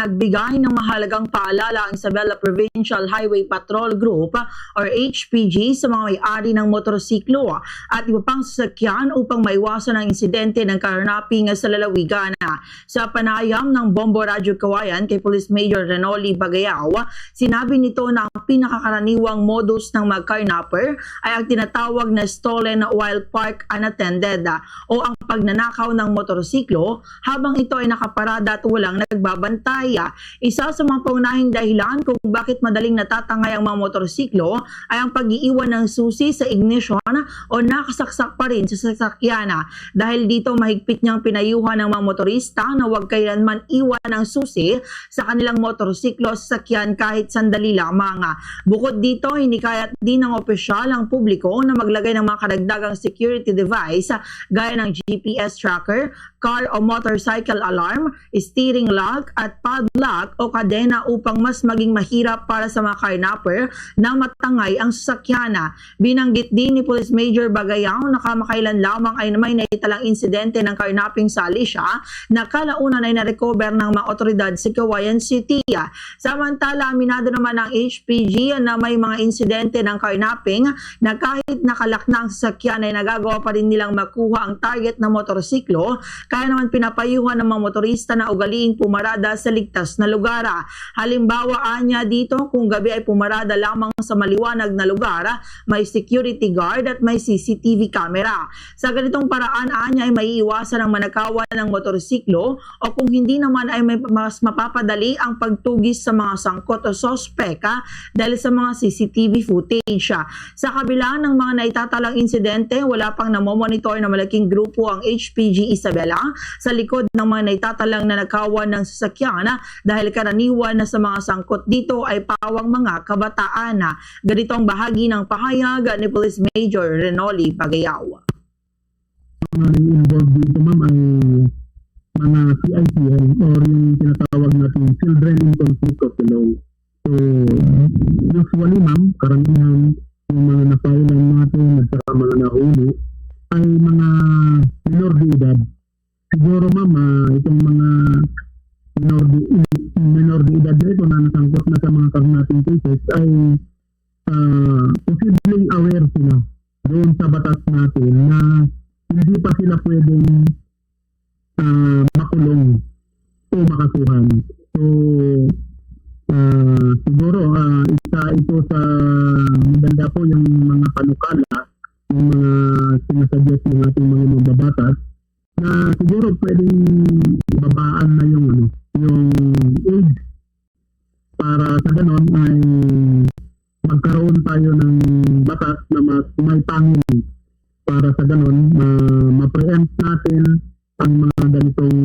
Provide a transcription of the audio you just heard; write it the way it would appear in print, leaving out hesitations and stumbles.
Nagbigay ng mahalagang paalala ang Isabela Provincial Highway Patrol Group or HPG sa mga may-ari ng motorsiklo at iba pang sasakyan upang maiwasan ang insidente ng karnaping sa lalawigan. Sa panayam ng Bombo Radyo Kawayan kay Police Major Renoli Bagayaw, sinabi nito na ang pinakakaraniwang modus ng mga carnapper ay ang tinatawag na stolen while parked unattended o ang pagnanakaw ng motorsiklo habang ito ay nakaparada at walang nagbabantay. Isa sa mga paunahing dahilan kung bakit madaling natatangay ang mga motorsiklo ay ang pag-iiwan ng susi sa ignition o nakasaksak pa rin sa sasakyan. Dahil dito mahigpit niyang pinayuhan ng mga motorista na huwag kailanman iwan ng susi sa kanilang motorsiklo o sasakyan kahit sandali lamang. Bukod dito, hinikayat din ng opisyal ang publiko na maglagay ng mga karagdagang security device gaya ng GPS tracker, car o motorcycle alarm, steering lock at padlock o kadena upang mas maging mahirap para sa mga carnapper na matangay ang sasakyan. Binanggit din ni Police Major Bagayaw na kamakailan lamang ay may naitalang insidente ng carnapping sa Alicia na kalaunan ay na-recover ng mga otoridad sa Kawayan City. Samantala, aminado naman ng HPG na may mga insidente ng carnapping na kahit nakalak na ang sasakyan ay nagagawa pa rin nilang makuha ang target na motorsiklo, kaya naman pinapayuhan ng mga motorista na ugaliing pumarada sa ligtas na lugar. Halimbawa, anya dito kung gabi ay pumarada lamang sa maliwanag na lugar, may security guard at may CCTV camera. Sa ganitong paraan, anya ay maiiwasan ang manakawan ng motorsiklo o kung hindi naman ay may mas mapapadali ang pagtugis sa mga sangkot o sospek dahil sa mga CCTV footage. Sa kabila ng mga naitatalang insidente, wala pang namomonitor na malaking grupo ang HPG Isabela sa likod ng mga naitatalang na nakawan ng sasakyan dahil karaniwan na sa mga sangkot dito ay pawang mga kabataan. Ganito ang bahagi ng pahayag ni Police Major Renoli Bagayaw. Involved dito ma'am ay mga CICL or yung tinatawag natin Children in Conflict of the Law. So usually ma'am, karamihan yung mga napailan natin at saka mga nahuli ay mga minor de edad. Siguro ma'am, itong mga minor de edad na ito na nasangkot na sa mga karnapping cases ay posibleng aware sila doon sa batas natin na hindi pa sila pwedeng makulong o makasuhan. So siguro isa ito sa maganda po yung mga panukala, yung mga sinasuggest ng ating mga mababatas na siguro pwedeng babaan na yung age para sa ganon ay magkaroon tayo ng batas na may pangil para sa ganon ma-preempt natin ang mga ganitong